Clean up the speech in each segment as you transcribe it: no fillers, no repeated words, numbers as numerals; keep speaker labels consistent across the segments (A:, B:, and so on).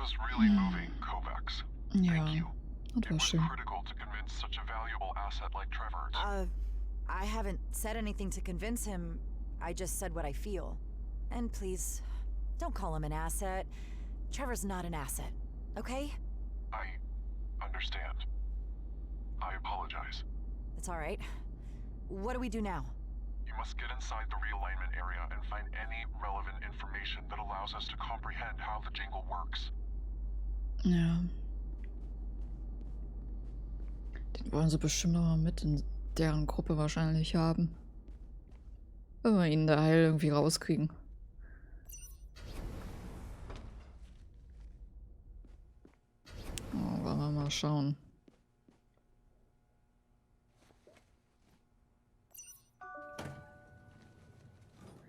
A: was really moving, Kovacs.
B: Ja,
A: Thank you.
B: das
A: It
B: war
A: was
B: schön.
A: critical to convince such a valuable asset like Trevor's.
C: I haven't said anything to convince him. I just said what I feel. And please, don't call him an asset. Trevor's not an asset, okay?
A: I understand. I apologize.
C: It's all right. What do we do now?
A: You must get inside the realignment area and find any relevant information that allows us to comprehend how the jingle works.
B: Ja. Den wollen sie bestimmt noch mal mit in deren Gruppe wahrscheinlich haben. Wenn wir ihn da heil irgendwie rauskriegen. Oh, wollen wir mal schauen.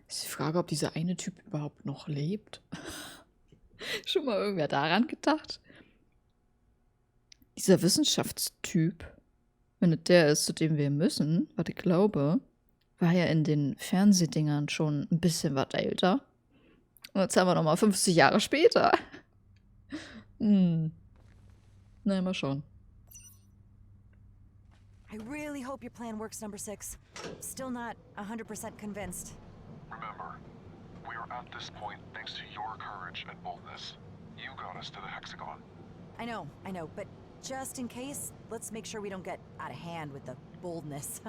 B: Ist die Frage, ob dieser eine Typ überhaupt noch lebt? Schon mal irgendwer daran gedacht? Dieser Wissenschaftstyp, wenn es der ist, zu dem wir müssen, was ich glaube, war ja in den Fernsehdingern schon ein bisschen was älter. Und jetzt haben wir nochmal 50 Jahre später. Na, mal schauen.
C: I really hope your plan works, number 6. Still not 100% convinced.
A: Remember, we are at this point thanks to your courage and boldness. You got us to the hexagon.
C: I know, but just in case, let's make sure we don't get out of hand with the boldness.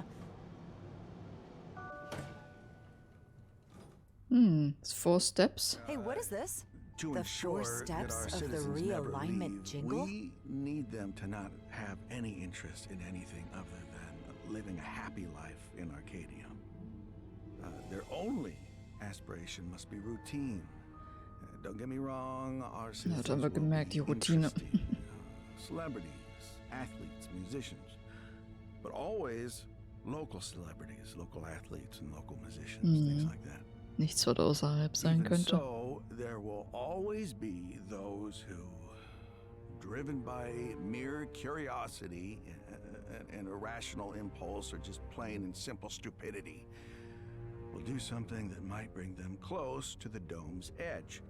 B: It's 4 steps.
C: Hey, what is this?
D: To
C: The
D: ensure
C: 4
D: that
C: steps
D: our
C: of the
D: citizens never
C: realignment
D: leave,
C: jingle?
D: we need them to not have any interest in anything other than living a happy life in Arcadia. Their only aspiration must be routine. Don't get me wrong, our citizens
B: da haben wir
D: will
B: gemerkt,
D: be
B: die Routine.
D: interesting, celebrities, athletes, musicians, but always local celebrities, local athletes, and local musicians, things like that.
B: Nichts, was außerhalb sein
D: Even
B: könnte.
D: so, there will always be those who, driven by mere curiosity and irrational impulse or just plain and simple stupidity, will do something that might bring them close to the dome's edge.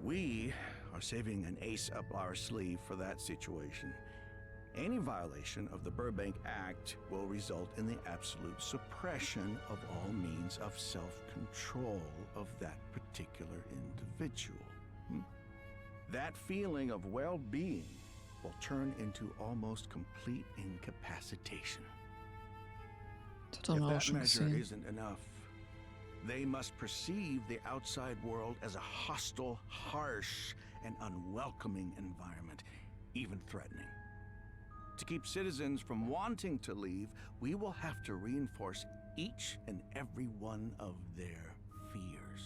D: We are saving an ace up our sleeve for that situation. Any violation of the Burbank Act will result in the absolute suppression of all means of self-control of that particular individual. That feeling of well-being will turn into almost complete incapacitation.
B: Das hat
D: If
B: er auch
D: that
B: schon
D: measure
B: gesehen.
D: isn't enough, they must perceive the outside world as a hostile, harsh, and unwelcoming environment, even threatening. To keep citizens from wanting to leave, we will have to reinforce each and every one of their fears.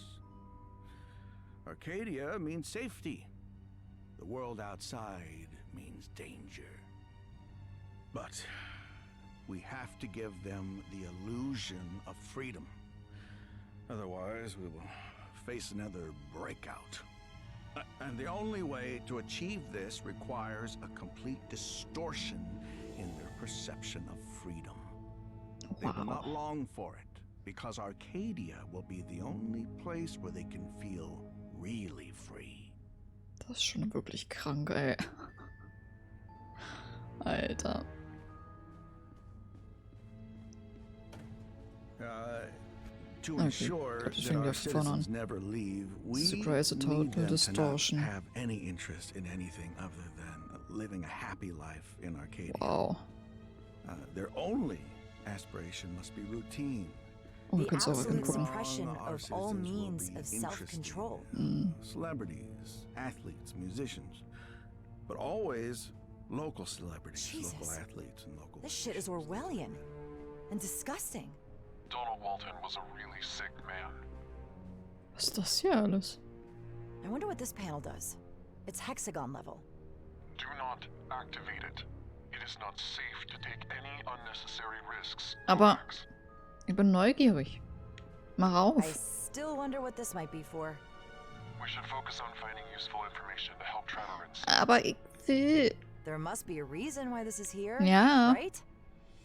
D: Arcadia means safety. The world outside means danger. But we have to give them the illusion of freedom. Otherwise, we will face another breakout. And the only way to achieve this requires a complete distortion in their perception of freedom. They will not long for it, because Arcadia will be the only place where they can feel really free.
B: Das ist schon wirklich krank, ey. Alter.
D: To
B: Okay,
D: ensure
B: das
D: that
B: fängt
D: our
B: ja vorne an.
D: citizens never leave, we
B: Surprise, a
D: need
B: total
D: them to not
B: distortion.
D: have any interest in anything other than living a happy life in Arcadia.
B: Wow.
D: Their only aspiration must be routine.
B: Oh,
C: The
B: du kannst auch
C: absolute
B: weggucken.
C: suppression
D: Our
C: of all
D: citizens will
C: means
D: be
C: of
D: interested
C: self-control.
D: in, Celebrities, athletes, musicians, but always local celebrities, local
C: Jesus.
D: athletes, and local.
C: This shit is
D: musicians.
C: Orwellian and disgusting.
A: Donald Walton was a really sick man.
B: Was ist das hier alles?
C: I wonder what this panel does. It's hexagon level.
A: Do not activate it. It is not safe to take any unnecessary risks.
B: Aber
A: Kovacs.
B: ich bin neugierig. Mach
C: I
B: auf.
C: still wonder what this might be for.
A: We should focus on finding useful information to help Trevor and Stil.
B: Aber ich will.
C: There must be a reason why this is here,
B: Ja.
C: right?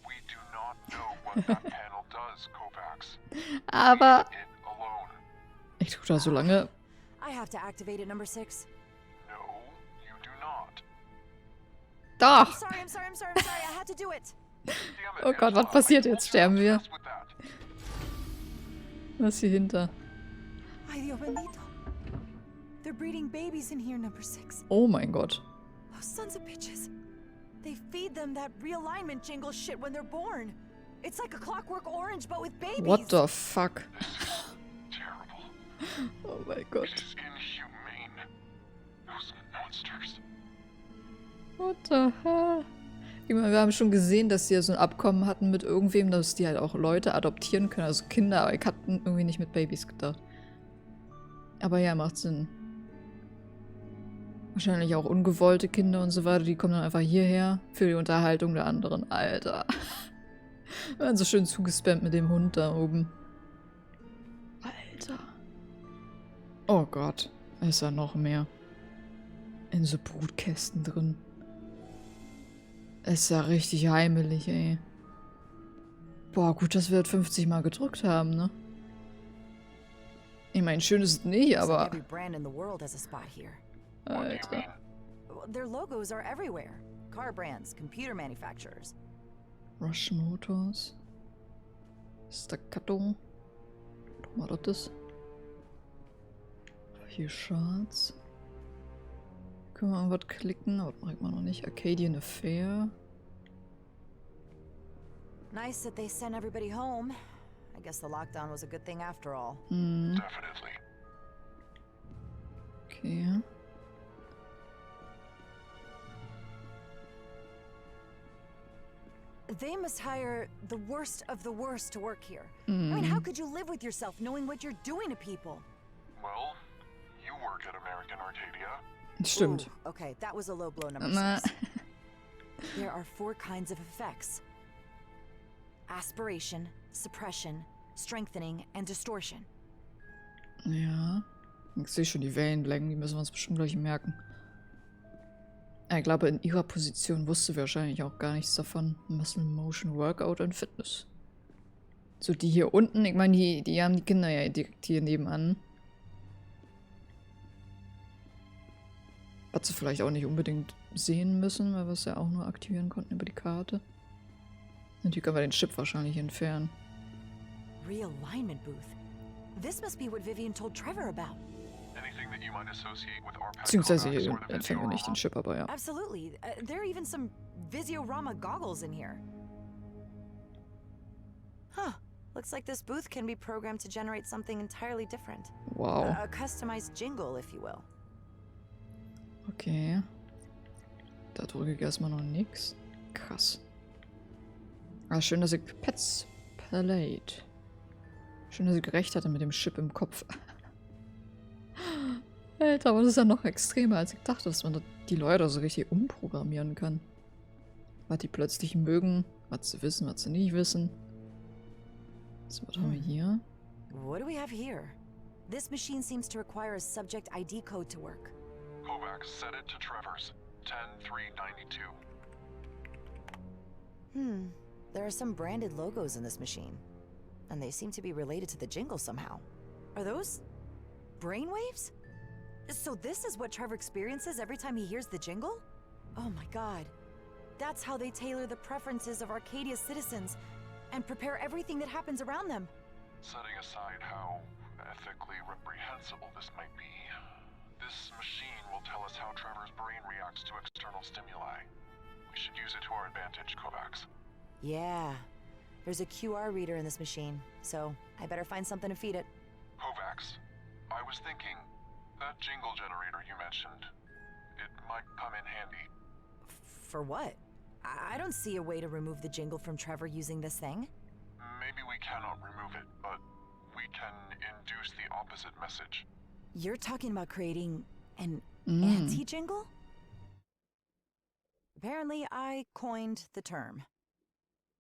A: We do not know what that panel does, Kovacs.
B: Aber
A: It alone.
B: ich tue da so lange.
C: I have to activate it, number 6.
A: No,
B: Doch!
C: I'm sorry. I had to do it.
A: Damn it,
B: Oh Gott, was
A: Angela,
B: passiert
A: I
B: jetzt?
A: told you not
B: Sterben
A: to
B: wir?
A: mess with that.
B: Was ist hier hinter?
C: Ay, Dios bendito. They're breeding babies in here, number 6.
B: Oh mein Gott.
C: Those sons of bitches. They feed them that realignment jingle shit when they're born. It's like a Clockwork Orange, but with babies.
B: What the fuck?
A: Terrible.
B: Oh mein Gott.
A: It is inhumane. Those monsters.
B: What the hell? Ich meine, wir haben schon gesehen, dass die ja so ein Abkommen hatten mit irgendwem, dass die halt auch Leute adoptieren können, also Kinder, aber ich hatte irgendwie nicht mit Babys gedacht. Aber ja, macht Sinn. Wahrscheinlich auch ungewollte Kinder und so weiter, die kommen dann einfach hierher für die Unterhaltung der anderen. Alter. Wir werden so schön zugespammt mit dem Hund da oben. Alter. Oh Gott. Ist da noch mehr. In so Brutkästen drin. Ist ja richtig heimelig, ey. Boah, gut, dass wir das 50 Mal gedrückt haben, ne? Ich meine, schön ist es nicht,
C: Looks like
B: aber...
C: every brand in the world has a spot here.
A: What do you
B: Alter.
A: mean?
C: Their logos are everywhere. Car brands, computer manufacturers.
B: Rush Motors. Staccato. Guck mal, das ist. Hier Charts. Können wir irgendwas klicken? Aber das mache ich mal noch nicht. Arcadian Affair.
C: Nice that they sent everybody home. I guess the lockdown was a good thing after all.
B: Hm,
A: Definitely.
B: okay.
C: They must hire the worst to work here. I mean, how could you live with yourself knowing what you're doing to people?
A: Well, you work at American Arcadia.
B: Stimmt.
C: Ooh, okay, that was a low blow, number
B: Na,
C: 6. There are 4 kinds of effects. Aspiration, suppression, strengthening, and distortion.
B: ja. Ich sehe schon die Wellenlängen, die müssen wir uns bestimmt gleich merken. Ich glaube, in ihrer Position wusste wahrscheinlich auch gar nichts davon. Muscle Motion, Workout und Fitness. So, die hier unten, ich meine, die haben die Kinder ja direkt hier nebenan. Was sie vielleicht auch nicht unbedingt sehen müssen, weil wir es ja auch nur aktivieren konnten über die Karte. Natürlich können wir den Chip wahrscheinlich entfernen.
C: Realignment booth. This must be what Vivian told Trevor about.
A: Anything that you might associate with our pet
B: Beziehungsweise
A: Kovacs
B: hier
A: or the
B: entfernen wir nicht den
A: Videorama.
B: Chip, aber ja.
C: Absolutely. There are even some Visiorama goggles in here. Huh. Looks like this booth can be programmed to generate something entirely different.
B: Wow.
C: A customized jingle, if you will.
B: Okay. Da drücke ich erstmal noch nix. Krass. Ah, schön, dass ich Pets Palette. Schön, dass ich recht hatte mit dem Chip im Kopf. Alter, aber das ist ja noch extremer, als ich dachte, dass man die Leute so richtig umprogrammieren kann. Was die plötzlich mögen, was sie wissen, was sie nicht wissen. So, was haben wir hier?
C: What do we have here? This machine seems to require a subject ID code to work.
A: Kovacs, set it to Trevor's. 10392.
C: There are some branded logos in this machine. And they seem to be related to the jingle somehow. Are those brainwaves? So this is what Trevor experiences every time he hears the jingle? Oh my god. That's how they tailor the preferences of Arcadia's citizens and prepare everything that happens around them.
A: Setting aside how ethically reprehensible this might be, this machine will tell us how Trevor's brain reacts to external stimuli. We should use it to our advantage, Kovacs.
C: Yeah. There's a QR reader in this machine, so I better find something to feed it.
A: Kovacs, I was thinking, that jingle generator you mentioned, it might come in handy.
C: For what? I don't see a way to remove the jingle from Trevor using this thing.
A: Maybe we cannot remove it, but we can induce the opposite message.
C: You're talking about creating an anti-jingle? Apparently, I coined the term.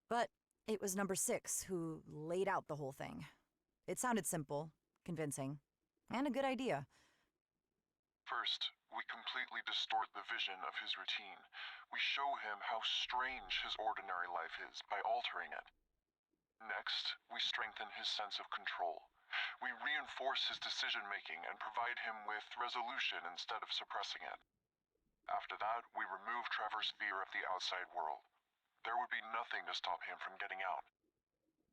C: But it was number 6 who laid out the whole thing. It sounded simple, convincing, and a good idea.
A: First, we completely distort the vision of his routine. We show him how strange his ordinary life is by altering it. Next, we strengthen his sense of control. We reinforce his decision-making and provide him with resolution instead of suppressing it. After that, we remove Trevor's fear of the outside world. There would be nothing to stop him from getting out.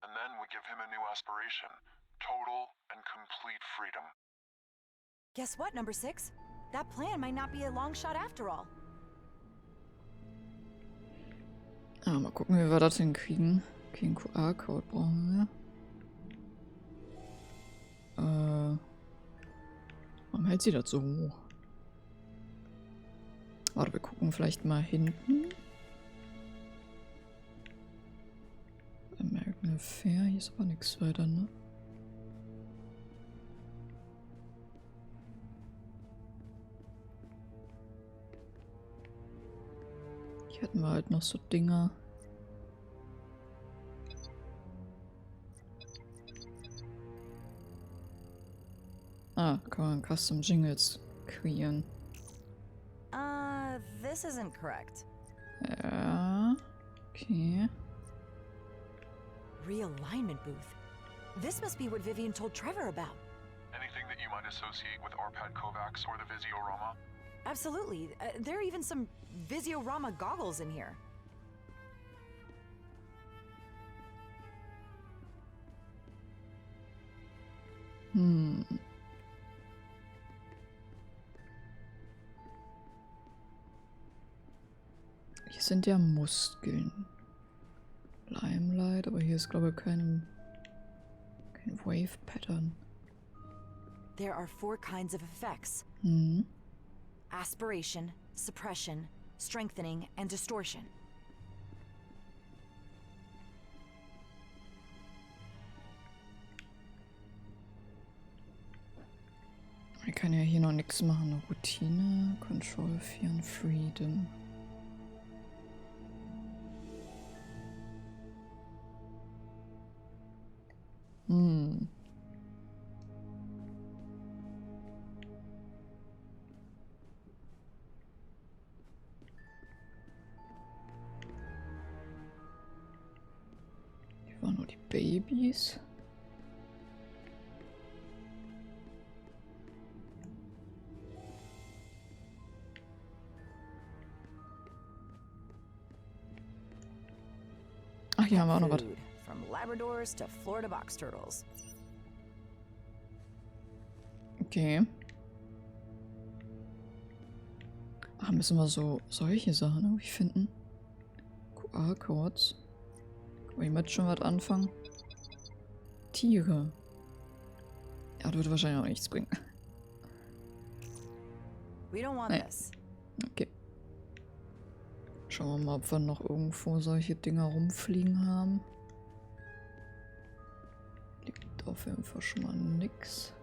A: And then we give him a new aspiration. Total and complete freedom.
C: Guess what, number 6? That plan might not be a long shot after all.
B: Ja, mal gucken, wie wir das hinkriegen. Okay, einen QR-Code brauchen wir. Warum hält sie das so hoch? Warte, wir gucken vielleicht mal hinten. American Affair, hier ist aber nichts weiter, ne? Hier hatten wir halt noch so Dinger. Ah, kann man Custom Jingles kreieren.
C: This isn't correct.
B: Ja, okay.
C: Realignment booth. This must be what Vivian told Trevor about.
A: Anything that you might associate with Arpad Kovacs or the Visiorama?
C: Absolutely. There are even some Visiorama goggles in here.
B: Hier sind ja Muskeln. Limelight, aber hier ist, glaube ich, kein Wave Pattern.
C: There are 4 kinds of effects. Aspiration, suppression, strengthening, and distortion.
B: Ich kann ja hier noch nichts machen. Routine, Control, Führen, Freedom. Hier waren nur die Babys. Ach, hier haben wir auch noch was.
C: Food, from Labradors to Florida box turtles.
B: Okay. Ach, müssen wir so solche Sachen irgendwie finden? QR-Codes. Kann ich mit schon was anfangen? Tiere. Ja, das würde wahrscheinlich auch nichts bringen.
C: We don't want
B: Nee.
C: this.
B: Okay. Schauen wir mal, ob wir noch irgendwo solche Dinger rumfliegen haben. Liegt auf jeden Fall schon mal nix.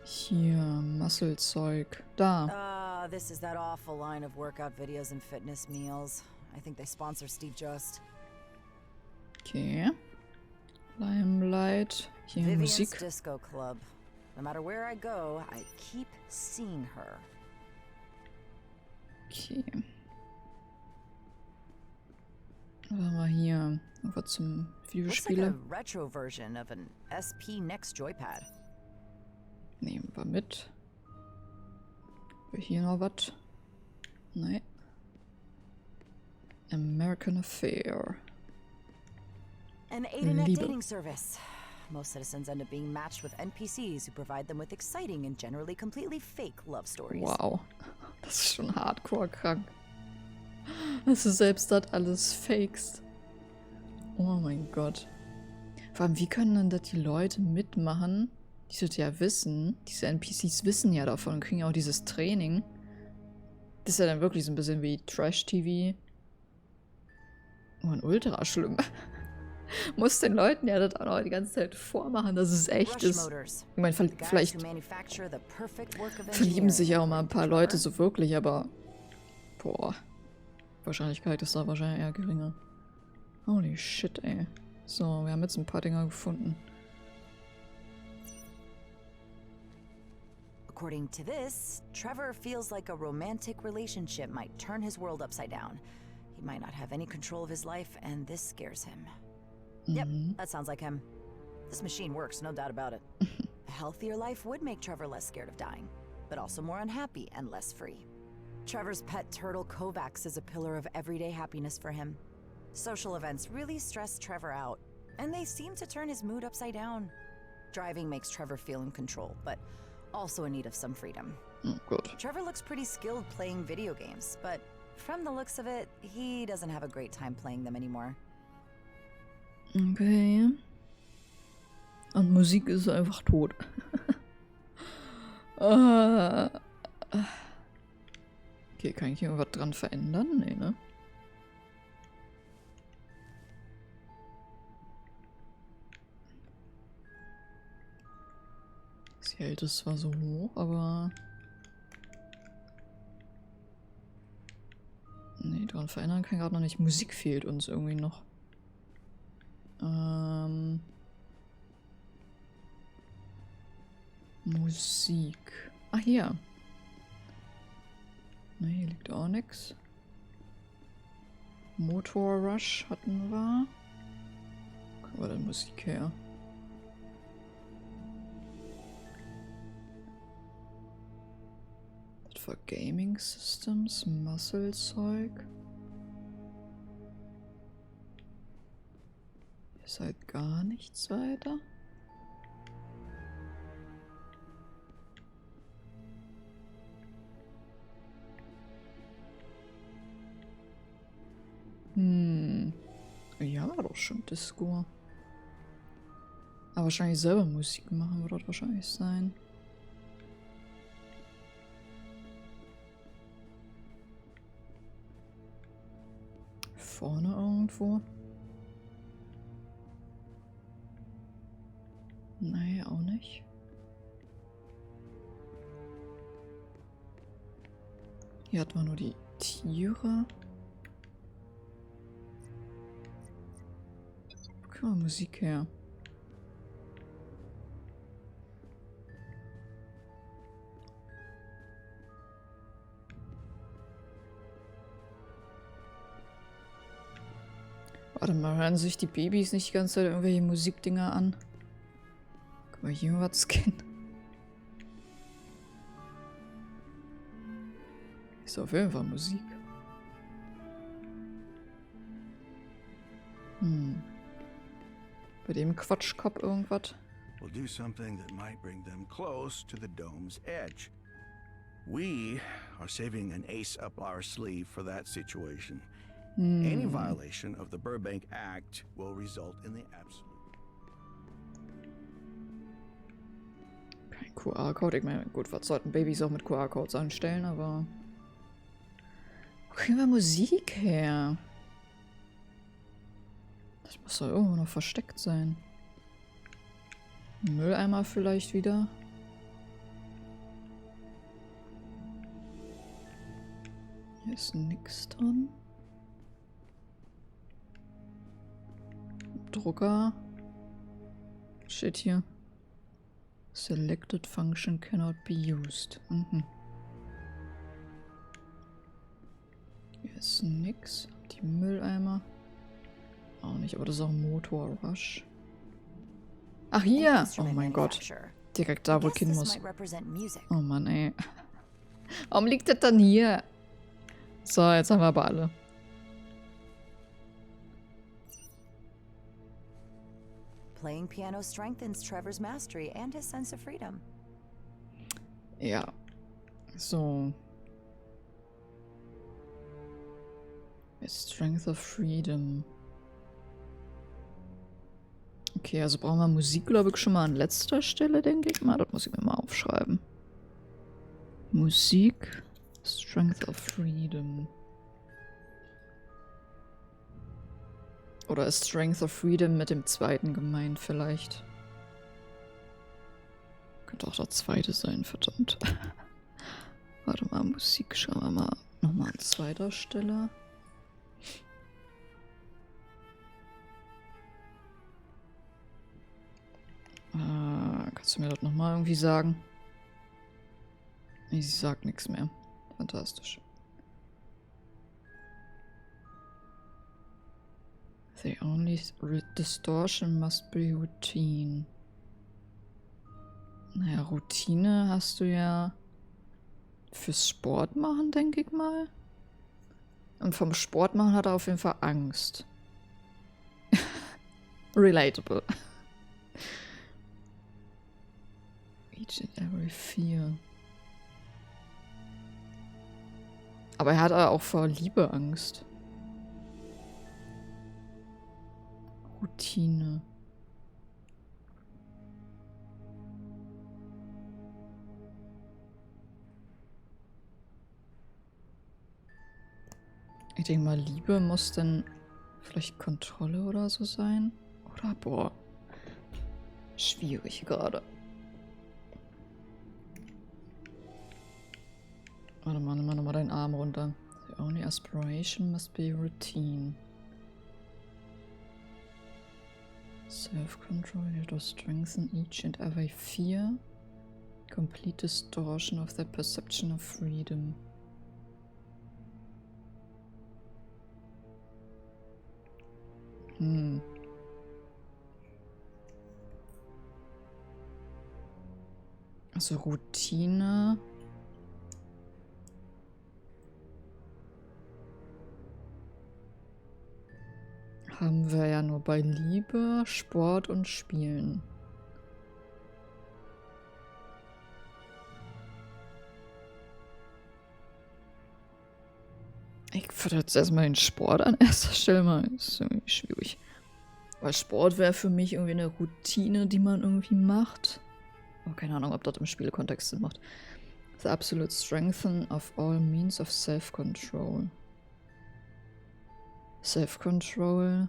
B: Hier, Muskelzeug. Da.
C: This is that awful line of workout videos and fitness meals. I think they sponsor Steve Just.
B: Okay. Limelight. Hier
C: Vivian's
B: Musik.
C: Disco Club. No matter where I go, I keep seeing her.
B: Okay. Was haben wir hier? Irgendwas zum
C: Looks like
B: Videospiele.
C: a retro version of an SP Next Joypad.
B: Nehmen wir mit. Haben wir hier noch was? Nein. American Affair.
C: An AdaNet
B: Liebe.
C: dating service. Most citizens end up being matched with NPCs who provide them with exciting and generally completely fake love stories.
B: Wow. Das ist schon hardcore krank. Dass du selbst das alles fakest. Oh mein Gott. Vor allem, wie können denn das die Leute mitmachen, die das ja wissen? Diese NPCs wissen ja davon und kriegen ja auch dieses Training. Das ist ja dann wirklich so ein bisschen wie Trash-TV. Oh, und ultra schlimm. Muss den Leuten ja das auch noch die ganze Zeit vormachen, dass es echt
C: Rush
B: ist.
C: Motors.
B: Ich meine,
C: The guys
B: vielleicht
C: who manufacture the perfect work of
B: verlieben sich ja auch mal ein paar
C: engineering.
B: Leute so wirklich, aber boah, Wahrscheinlichkeit ist da wahrscheinlich eher geringer. Holy shit, ey. So, wir haben jetzt ein paar Dinger gefunden.
C: According to this, Trevor feels like a romantic relationship might turn his world upside down. He might not have any control of his life, and this scares him. Yep, that sounds like him. This machine works, no doubt about it. A healthier life would make Trevor less scared of dying. but also more unhappy and less free. Trevor's pet turtle Kovacs is a pillar of everyday happiness for him. Social events really stress Trevor out, and they seem to turn his mood upside down. Driving makes Trevor feel in control, but also in need of some freedom.
B: Oh Gott.
C: Trevor looks pretty skilled playing video games, but from the looks of it, he doesn't have a great time playing them anymore.
B: Okay. Und Musik ist einfach tot. Okay, kann ich irgendwas dran verändern? Nee, ne? Sie hält es zwar so hoch, aber... Nee, dran verändern kann ich gerade noch nicht. Musik fehlt uns irgendwie noch. Musik. Ach, hier. Ne, hier liegt auch nichts. Motor Rush hatten wir. Wo kommt denn Musik her? Das für Gaming Systems, Muscle-Zeug. Hier ist halt gar nichts weiter. Ja, war doch schon Disco. Aber wahrscheinlich selber Musik machen wird das wahrscheinlich sein. Vorne irgendwo. Nee, auch nicht. Hier hat man nur die Tiere. Wo kommt Musik her? Warte mal, hören sich die Babys nicht die ganze Zeit irgendwelche Musikdinger an? Guck mal, hier was scannen. Ist auf jeden Fall Musik. Bei dem Quatschkopf irgendwas.
D: We'll do something that might bring them close to the dome's edge. We are saving an ace up our sleeve for that situation. Any violation of the Burbank Act will result in the absolute.
B: Kein QR-Code. Ich meine, gut, was sollten Babys auch mit QR-Codes anstellen, aber... Wo kriegen wir Musik her? Das muss doch irgendwo noch versteckt sein. Mülleimer vielleicht wieder. Hier ist nix drin. Drucker. Steht hier. Selected function cannot be used. Hier ist nix. Die Mülleimer. Auch nicht, aber das ist auch ein Motor Rush. Ach, hier! Oh mein Gott. Direkt da, wo ich hin muss. Oh Mann, ey. Warum liegt das dann hier? So, jetzt haben wir aber alle.
C: Playing piano strengthens Trevor's mastery and his sense of freedom.
B: Ja. So. Strength of Freedom. Okay, also brauchen wir Musik, glaube ich, schon mal an letzter Stelle, denke ich mal. Das muss ich mir mal aufschreiben. Musik. Strength of Freedom. Oder ist Strength of Freedom mit dem zweiten gemeint vielleicht? Könnte auch der zweite sein, verdammt. Warte mal, Musik schauen wir mal nochmal an zweiter Stelle. Kannst du mir das nochmal irgendwie sagen? Ich sag nichts mehr. Fantastisch. The only distortion must be routine. Naja, Routine hast du ja Fürs Sport machen, denke ich mal. Und vom Sport machen hat er auf jeden Fall Angst. Relatable. Each and every fear. Aber er hat auch vor Liebe Angst. Routine. Ich denke mal, Liebe muss dann vielleicht Kontrolle oder so sein. Oder, boah, schwierig gerade. Warte mal, nimm mal nochmal deinen Arm runter. The only aspiration must be routine. Self-control, you to strengthen each and every fear. Complete distortion of their perception of freedom. Also Routine. Haben wir ja nur bei Liebe, Sport und Spielen. Ich würde jetzt erstmal den Sport an erster Stelle machen. Das ist irgendwie schwierig. Weil Sport wäre für mich irgendwie eine Routine, die man irgendwie macht. Aber keine Ahnung, ob das im Spielekontext Sinn macht. The absolute strengthen of all means of self-control. Self-control.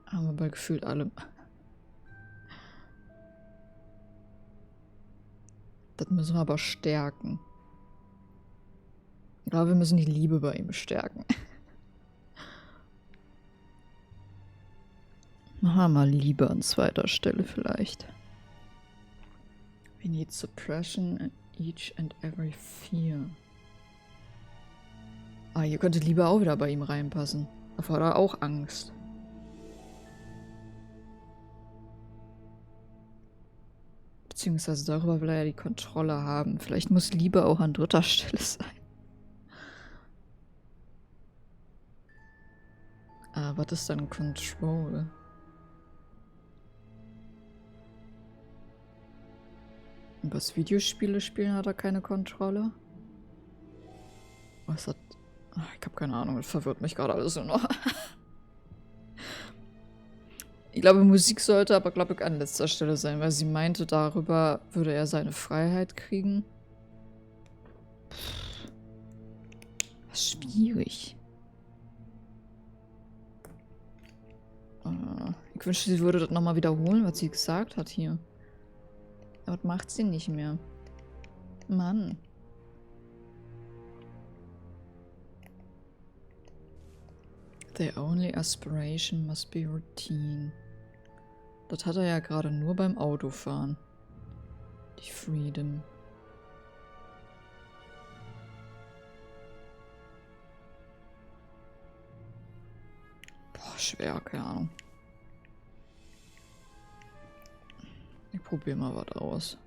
B: Haben wir bei gefühlt allem. Das müssen wir aber stärken. Ich glaube, wir müssen die Liebe bei ihm stärken. Machen wir mal Liebe an zweiter Stelle vielleicht. We need suppression in each and every fear. Ah, hier könnte Liebe auch wieder bei ihm reinpassen. Davor hat er auch Angst. Beziehungsweise darüber will er ja die Kontrolle haben. Vielleicht muss Liebe auch an dritter Stelle sein. Ah, was ist dann Control? Übers Videospiele spielen hat er keine Kontrolle. Was hat... Ach, ich habe keine Ahnung, das verwirrt mich gerade alles nur noch. Ich glaube, Musik sollte aber, glaube ich, an letzter Stelle sein, weil sie meinte, darüber würde er seine Freiheit kriegen. Was schwierig. Ich wünschte, sie würde das nochmal wiederholen, was sie gesagt hat hier. Aber das macht sie nicht mehr. Mann. The only aspiration must be routine. Das hat er ja gerade nur beim Autofahren. Die Freedom. Boah, schwer, keine Ahnung. Ich probiere mal was aus.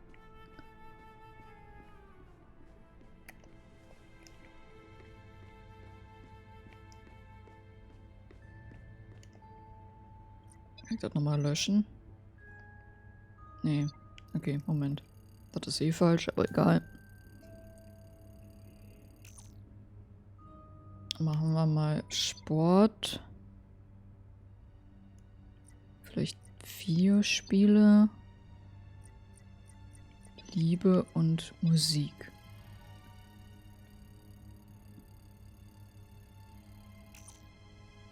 B: Kann ich das nochmal löschen? Nee. Okay, Moment. Das ist eh falsch, aber egal. Machen wir mal Sport. Vielleicht Videospiele. Liebe und Musik.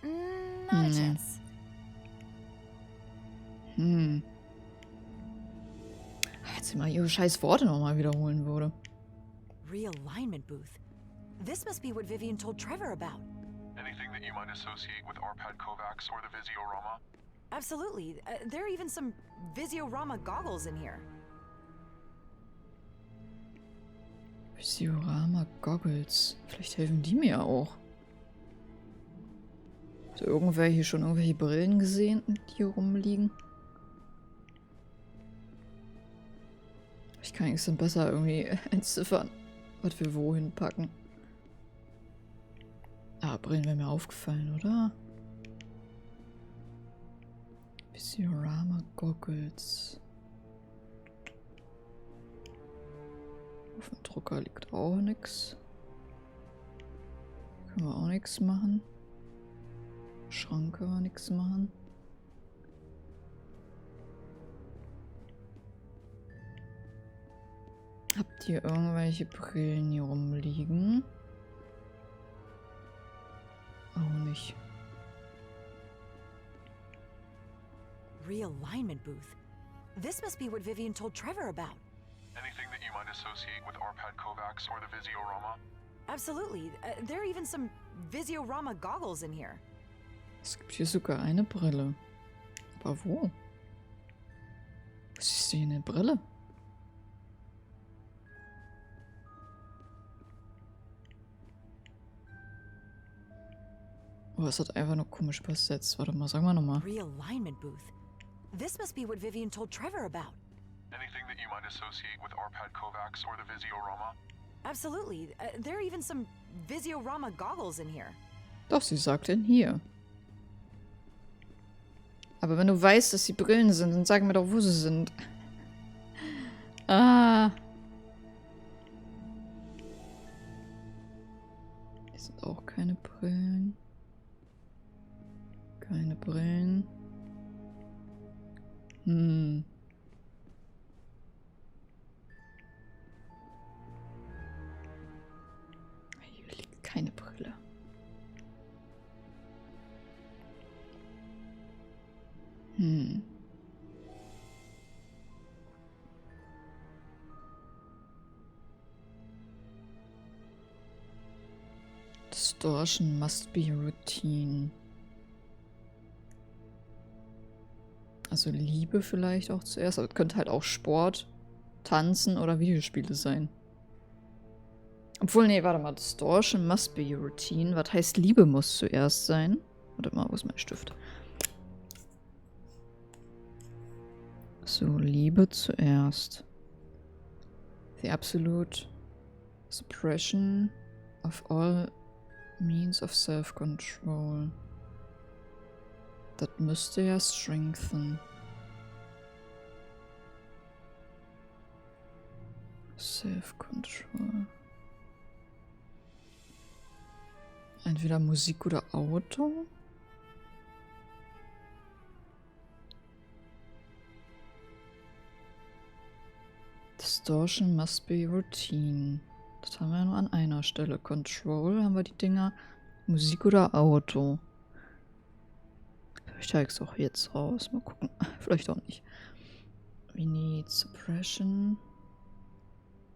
C: Not a chance.
B: Jetzt immer ihre scheiß Worte nochmal wiederholen würde.
C: Realignment booth. This must be what Vivian told Trevor about.
A: Anything that you might associate with Arpad Kovacs or the Visiorama?
C: Absolutely. There are even some Visiorama goggles in here.
B: Visiorama Goggles. Vielleicht helfen die mir auch. Hat irgendwer hier schon irgendwelche Brillen gesehen, die hier rumliegen? Ich kann es dann besser irgendwie entziffern, was wir wohin packen. Ah, Brillen wäre mir aufgefallen, oder? Visiorama Goggles. Auf dem Drucker liegt auch nichts. Können wir auch nichts machen. Schrank können wir nichts machen. Habt ihr irgendwelche Brillen hier rumliegen? Auch nicht.
C: Realignment booth. This must be what Vivian told Trevor about.
A: Anything that you might associate with Arpad Kovacs or the Visiorama?
C: Absolutely. There are even some Visiorama goggles in here.
B: Es gibt hier sogar eine Brille. Aber wo? Was ist hier eine Brille? Oh, es hat einfach nur komisch übersetzt. Warte mal, sagen wir nochmal.
C: Realignment booth. This must be what Vivian told Trevor about.
A: Anything that you might associate with Arpad Kovacs or the Visiorama?
C: Absolutely. There are even some Visiorama goggles in here.
B: Doch, sie sagt in hier. Aber wenn du weißt, dass sie Brillen sind, dann sag mir doch, wo sie sind. Ah. Hier sind auch keine Brillen. Keine Brillen. Hm. Hier liegt keine Brille. Hm. Distortion must be routine. Also Liebe vielleicht auch zuerst. Aber es könnte halt auch Sport, Tanzen oder Videospiele sein. Obwohl, nee, warte mal. Distortion must be routine. Was heißt Liebe muss zuerst sein? Warte mal, wo ist mein Stift? So, Liebe zuerst. The absolute suppression of all means of self-control. Das müsste ja strengthen. Self-control. Entweder Musik oder Auto. Distortion must be routine. Das haben wir ja nur an einer Stelle. Control haben wir die Dinger. Musik oder Auto. Ich zeige es auch jetzt raus. Mal gucken. Vielleicht auch nicht. We need suppression.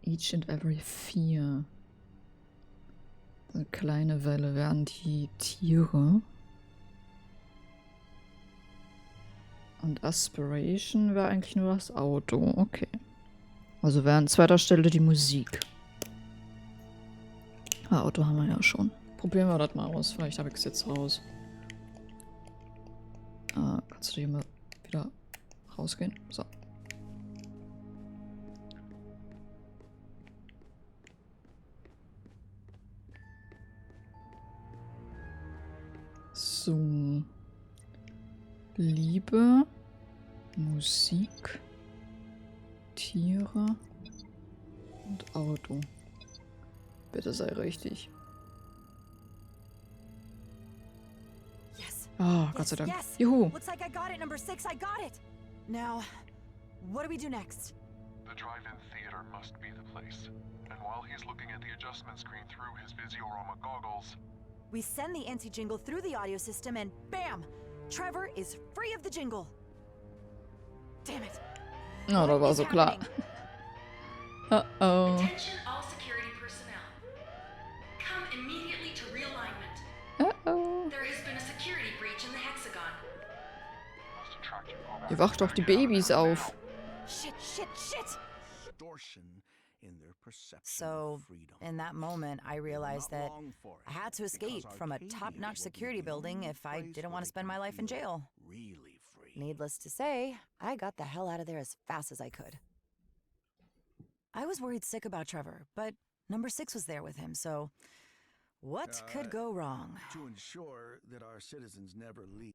B: Each and every 4. Eine kleine Welle wären die Tiere. Und Aspiration wäre eigentlich nur das Auto. Okay. Also wäre an zweiter Stelle die Musik. Ah, Auto haben wir ja schon. Probieren wir das mal aus. Vielleicht habe ich es jetzt raus. Kannst du hier mal wieder rausgehen? So. So. Liebe, Musik, Tiere und Auto. Bitte sei richtig. Ah, Gott sei Dank.
C: Yes.
B: Juhu.
C: Looks like I got it, number 6. I got it. Now, what do we do next?
A: The drive-in theater must be the place. And while he's looking at the adjustment screen through his Visiorama goggles,
C: We send the anti-jingle through the audio system and bam! Trevor is free of the jingle. Damn it.
B: Oh, das war so klar. Uh-oh.
E: Attention all security personnel. Come immediately to realignment.
B: Uh-oh.
E: There has been a security breach in the hexagon.
A: must attract you Kovacs
B: Ihr wacht doch die Babys auf.
C: Shit, shit, shit!
D: Distortion in their perception
C: So,
D: of freedom.
C: in that moment, I realized
D: Not
C: that
D: long for
C: I
D: it,
C: had to escape
D: because
C: from a
D: Arcadia
C: top-notch
D: will be
C: security
D: the
C: building
D: only
C: if I
D: place
C: didn't
D: where
C: want to
D: they
C: spend my
D: can
C: life in
D: feel
C: jail.
D: Really free.
C: Needless to say, I got the hell out of there as fast as I could. I was worried sick about Trevor, but number 6 was there with him, so what could go wrong?
D: To ensure that our citizens never leave.